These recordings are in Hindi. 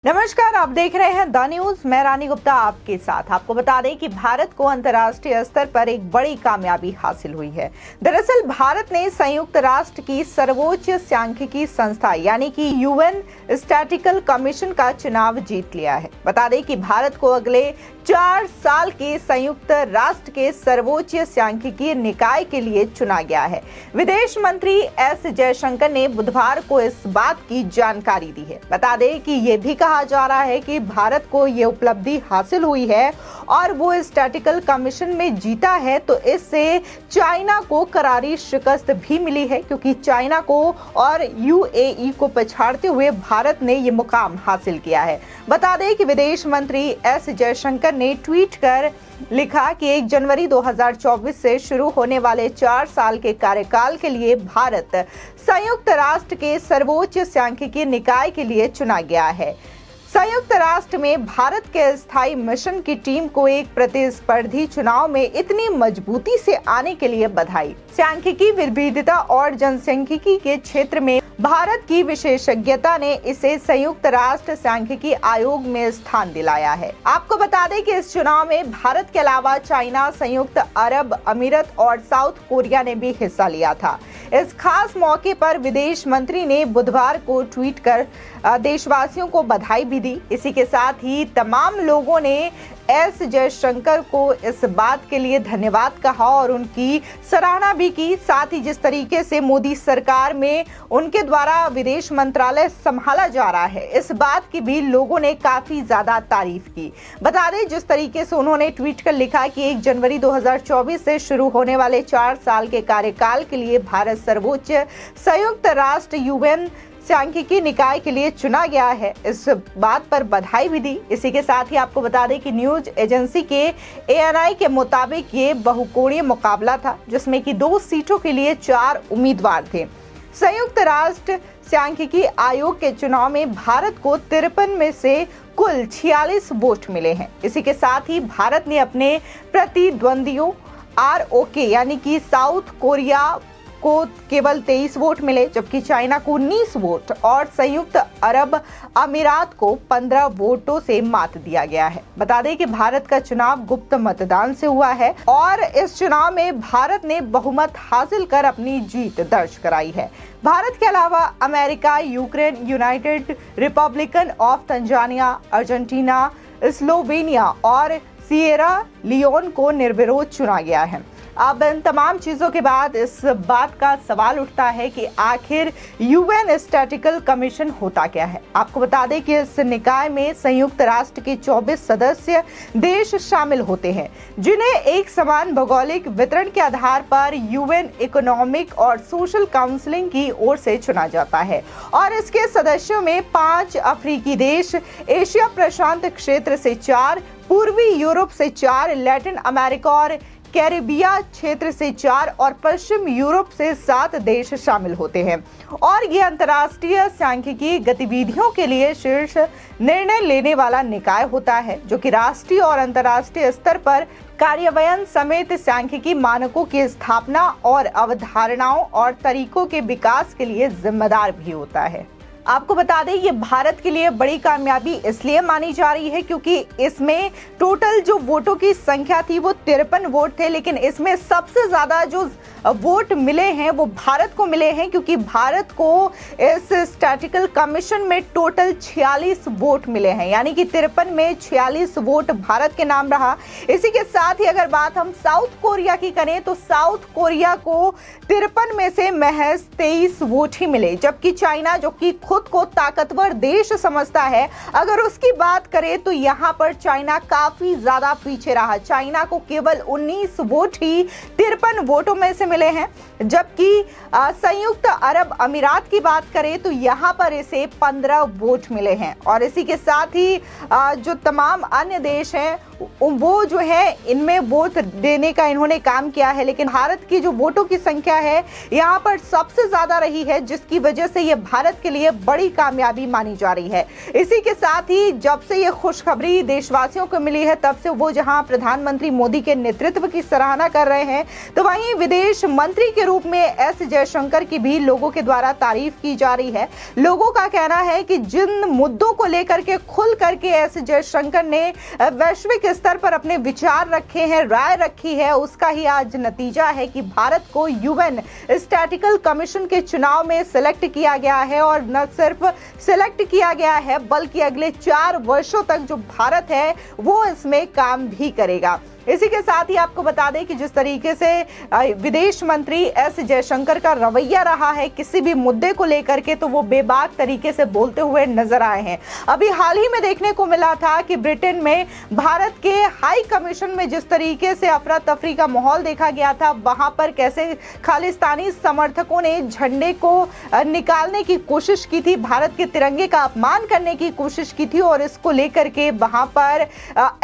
नमस्कार, आप देख रहे हैं द न्यूज। मैं रानी गुप्ता आपके साथ। आपको बता दें कि भारत को अंतर्राष्ट्रीय स्तर पर एक बड़ी कामयाबी हासिल हुई है। दरअसल भारत ने संयुक्त राष्ट्र की सर्वोच्च सांख्यिकी संस्था यानी कि यूएन स्टैटिस्टिकल कमीशन का चुनाव जीत लिया है। बता दें कि भारत को अगले 4 साल के संयुक्त राष्ट्र के सर्वोच्च सांख्यिकी निकाय के लिए चुना गया है। विदेश मंत्री एस जयशंकर ने बुधवार को इस बात की जानकारी दी है। बता दें कि ये भी कहा जा रहा है कि भारत को ये उपलब्धि हासिल हुई है और वो स्टैटिस्टिकल कमीशन में जीता है, तो इससे चाइना को करारी शिकस्त भी मिली है, क्योंकि चाइना को और यूएई को पछाड़ते हुए भारत ने ये मुकाम हासिल किया है। बता दें कि विदेश मंत्री एस जयशंकर ने ट्वीट कर लिखा कि 1 जनवरी 2024 से शुरू होने वाले 4 साल के कार्यकाल के लिए भारत संयुक्त राष्ट्र के सर्वोच्च सांख्यिकी निकाय के लिए चुना गया है। संयुक्त राष्ट्र में भारत के स्थायी मिशन की टीम को एक प्रतिस्पर्धी चुनाव में इतनी मजबूती से आने के लिए बधाई। सांख्यिकी विविधता और जनसांख्यिकी के क्षेत्र में भारत की विशेषज्ञता ने इसे संयुक्त राष्ट्र सांख्यिकी आयोग में स्थान दिलाया है। आपको बता दें कि इस चुनाव में भारत के अलावा चाइना, संयुक्त अरब अमीरत और साउथ कोरिया ने भी हिस्सा लिया था। इस खास मौके पर विदेश मंत्री ने बुधवार को ट्वीट कर देशवासियों को बधाई भी दी। इसी के साथ ही तमाम लोगों ने एस जयशंकर को इस बात के लिए धन्यवाद कहा और उनकी सराहना भी की। साथ ही जिस तरीके से मोदी सरकार में उनके द्वारा विदेश मंत्रालय संभाला जा रहा है, इस बात की भी लोगों ने काफी ज्यादा तारीफ की। बता दें, जिस तरीके से उन्होंने ट्वीट कर लिखा कि 1 जनवरी 2024 से शुरू होने वाले 4 साल के कार्यकाल के लिए भारत सर्वोच्च संयुक्त राष्ट्र यूएन सांख्यिकी निकाय के लिए चुना गया है। इस बात पर बधाई भी दी। इसी के साथ ही आपको बता दें कि न्यूज एजेंसी के ANI के मुताबिक ये बहुकोणीय मुकाबला था, जिसमें कि 2 सीटों के लिए 4 उम्मीदवार थे। संयुक्त राष्ट्र सांख्यिकी आयोग के चुनाव में भारत को 53 में से कुल 46 वोट मिले हैं। इसी के साथ ही भारत ने अपने प्रतिद्वंदियों ROK यानी कि साउथ कोरिया को केवल 23 वोट मिले, जबकि चाइना को 19 वोट और संयुक्त अरब अमीरात को 15 वोटों से मात दिया गया है। बता दें कि भारत का चुनाव गुप्त मतदान से हुआ है और इस चुनाव में भारत ने बहुमत हासिल कर अपनी जीत दर्ज कराई है। भारत के अलावा America, Ukraine, United Republican of Tanzania, Argentina, Slovenia और सिएरा लियोन को निर्विरोध चुना गया है। अब इन तमाम चीजों के बाद इस बात का सवाल उठता है कि आखिर यूएन स्टैटिस्टिकल कमीशन होता क्या है। आपको बता दें कि इस निकाय में संयुक्त राष्ट्र के 24 सदस्य देश शामिल होते हैं, जिन्हें एक समान भौगोलिक वितरण के आधार पर यूएन इकोनॉमिक और सोशल काउंसिलिंग की ओर से चुना जाता है। और इसके सदस्यों में 5 अफ्रीकी देश, एशिया प्रशांत क्षेत्र से 4, पूर्वी यूरोप से 4, लैटिन अमेरिका और कैरिबिया क्षेत्र से 4 और पश्चिम यूरोप से 7 देश शामिल होते हैं। और ये अंतर्राष्ट्रीय सांख्यिकी गतिविधियों के लिए शीर्ष निर्णय लेने वाला निकाय होता है, जो कि राष्ट्रीय और अंतर्राष्ट्रीय स्तर पर कार्यान्वयन समेत सांख्यिकी मानकों की स्थापना और अवधारणाओं और तरीकों के विकास के लिए जिम्मेदार भी होता है। आपको बता दें, ये भारत के लिए बड़ी कामयाबी इसलिए मानी जा रही है क्योंकि इसमें टोटल जो वोटों की संख्या थी वो 53 वोट थे, लेकिन इसमें सबसे ज्यादा जो वोट मिले हैं वो भारत को मिले हैं, क्योंकि भारत को इस स्टैटिस्टिकल कमीशन में टोटल 46 वोट मिले हैं, यानी कि 53 में 46 वोट भारत के नाम रहा। इसी के साथ ही अगर बात हम साउथ कोरिया की करें तो साउथ कोरिया को 53 में से महज 23 वोट ही मिले, जबकि चाइना, जो कि खुद को ताकतवर देश समझता है, अगर उसकी बात करें तो यहाँ पर चाइना काफी ज्यादा पीछे रहा। चाइना को केवल 19 वोट ही 53 वोटों में से मिले हैं, जबकि संयुक्त अरब अमीरात की बात करें तो यहाँ पर इसे 15 वोट मिले हैं। और इसी के साथ ही जो तमाम अन्य देश हैं वो जो है इनमें वोट देने का इन्होंने काम किया है, लेकिन भारत की जो वोटों की संख्या है यहाँ पर सबसे ज्यादा रही है, जिसकी वजह से ये भारत के लिए बड़ी कामयाबी मानी जा रही है। इसी के साथ ही जब से ये खुशखबरी देशवासियों को मिली है, तब से वो जहां प्रधानमंत्री मोदी के नेतृत्व की सराहना कर रहे हैं, तो वहीं विदेश मंत्री के रूप में एस जयशंकर की भी लोगों के द्वारा तारीफ की जा रही है। लोगों का कहना है कि जिन मुद्दों को लेकर के खुल करके एस जयशंकर ने वैश्विक स्तर पर अपने विचार रखे हैं, राय रखी है, उसका ही आज नतीजा है कि भारत को यूएन स्टैटिकल कमीशन के चुनाव में सिलेक्ट किया गया है। और न सिर्फ सिलेक्ट किया गया है, बल्कि अगले 4 वर्षों तक जो भारत है वो इसमें काम भी करेगा। इसी के साथ ही आपको बता दें कि जिस तरीके से विदेश मंत्री एस जयशंकर का रवैया रहा है किसी भी मुद्दे को लेकर के, तो वो बेबाक तरीके से बोलते हुए नजर आए हैं। अभी हाल ही में देखने को मिला था कि ब्रिटेन में भारत के हाई कमीशन में जिस तरीके से अफरा तफरी का माहौल देखा गया था, वहां पर कैसे खालिस्तानी समर्थकों ने झंडे को निकालने की कोशिश की थी, भारत के तिरंगे का अपमान करने की कोशिश की थी, और इसको लेकर के वहां पर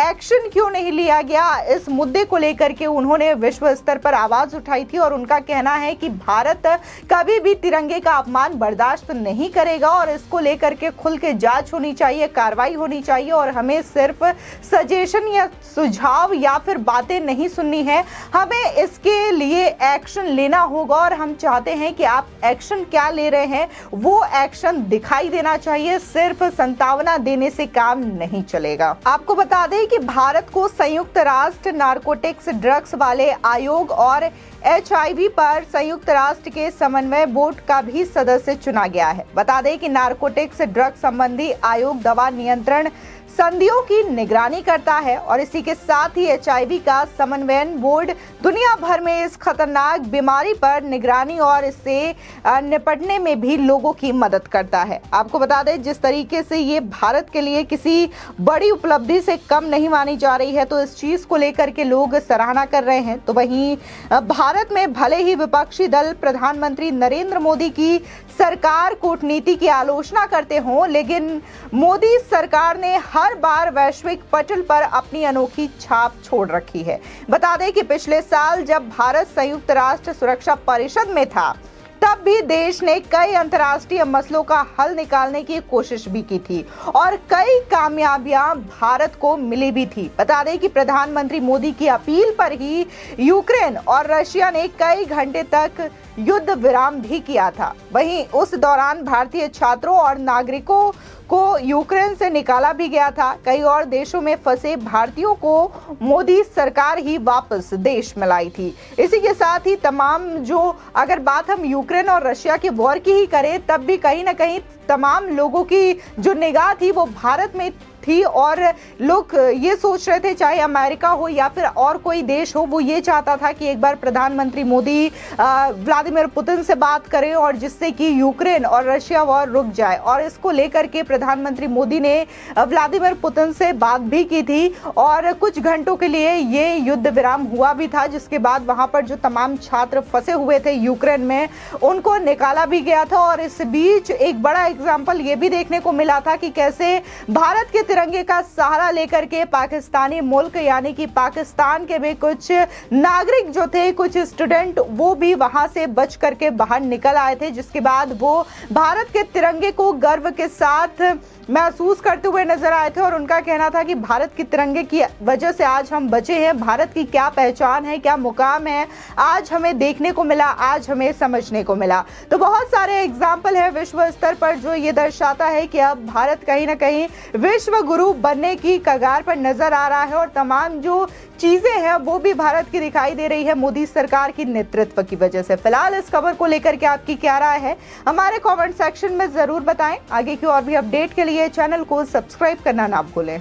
एक्शन क्यों नहीं लिया गया, इस मुद्दे को लेकर के उन्होंने विश्व स्तर पर आवाज उठाई थी। और उनका कहना है कि भारत कभी भी तिरंगे का अपमान बर्दाश्त नहीं करेगा और इसको लेकर के खुल के जांच होनी चाहिए, कार्रवाई होनी चाहिए, और हमें सिर्फ सजेशन या सुझाव या फिर बातें नहीं सुननी है, हमें इसके लिए एक्शन लेना होगा। और हम चाहते हैं कि आप एक्शन क्या ले रहे हैं वो एक्शन दिखाई देना चाहिए, सिर्फ संतावना देने से काम नहीं चलेगा। आपको बता दें कि भारत को संयुक्त राष्ट्र नारकोटिक्स ड्रग्स वाले आयोग और HIV पर संयुक्त राष्ट्र के समन्वय बोर्ड का भी सदस्य चुना गया है। बता दें कि नारकोटिक्स ड्रग्स संबंधी आयोग दवा नियंत्रण संधियों की निगरानी करता है, और इसी के साथ ही HIV का समन्वयन बोर्ड दुनिया भर में इस खतरनाक बीमारी पर निगरानी और इससे निपटने में भी लोगों की मदद करता है। आपको बता दें जिस तरीके से ये भारत के लिए किसी बड़ी उपलब्धि से कम नहीं मानी जा रही है, तो इस चीज को लेकर के लोग सराहना कर रहे हैं। तो वहीं भारत में भले ही विपक्षी दल प्रधानमंत्री नरेंद्र मोदी की सरकार कूटनीति की आलोचना करते हों, लेकिन मोदी सरकार ने हर बार वैश्विक पटल पर अपनी अनोखी छाप छोड़ रखी है। बता दें कि पिछले साल जब भारत संयुक्त राष्ट्र सुरक्षा परिषद में था, तब भी देश ने कई अंतर्राष्ट्रीय मसलों का हल निकालने की कोशिश भी की थी और कई कामयाबियां भारत को मिली भी थी। बता दें कि प्रधानमंत्री मोदी की अपील पर ही यूक्रेन और रशिया ने कई घंटे तक युद्ध विराम भी किया था। वहीं उस दौरान भारतीय छात्रों और नागरिकों को यूक्रेन से निकाला भी गया था। कई और देशों में फंसे भारतीयों को मोदी सरकार ही वापस देश में लाई थी। इसी के साथ ही तमाम जो अगर बात हम यूक्रेन और रशिया के वॉर की ही करें, तब भी कहीं ना कहीं तमाम लोगों की जो निगाह थी वो भारत में थी और लोग ये सोच रहे थे, चाहे अमेरिका हो या फिर और कोई देश हो, वो ये चाहता था कि एक बार प्रधानमंत्री मोदी व्लादिमीर पुतिन से बात करें और जिससे कि यूक्रेन और रशिया वॉर रुक जाए। और इसको लेकर के प्रधानमंत्री मोदी ने व्लादिमीर पुतिन से बात भी की थी और कुछ घंटों के लिए ये युद्ध विराम हुआ भी था, जिसके बाद वहां पर जो तमाम छात्र फंसे हुए थे यूक्रेन में उनको निकाला भी गया था। और इस बीच एक बड़ा एग्जाम्पल ये भी देखने को मिला था कि कैसे भारत के तिरंगे का सहारा लेकर के पाकिस्तानी मुल्क यानी कि पाकिस्तान के भी कुछ नागरिक जो थे, कुछ स्टूडेंट, वो भी वहां से बच करके बाहर निकल आए थे, जिसके बाद वो भारत के तिरंगे को गर्व के साथ महसूस करते हुए नजर आए थे। और उनका कहना था कि भारत के तिरंगे की वजह से आज हम बचे हैं, भारत की क्या पहचान है, क्या मुकाम है, आज हमें देखने को मिला, आज हमें समझने को मिला। तो बहुत सारे एग्जाम्पल है विश्व स्तर पर जो ये दर्शाता है कि अब भारत कहीं ना कहीं विश्व गुरु बनने की कगार पर नजर आ रहा है और तमाम जो चीजें हैं वो भी भारत की दिखाई दे रही है मोदी सरकार की नेतृत्व की वजह से। फिलहाल इस खबर को लेकर के आपकी क्या राय है हमारे कमेंट सेक्शन में जरूर बताएं। आगे की और भी अपडेट के लिए चैनल को सब्सक्राइब करना ना भूलें।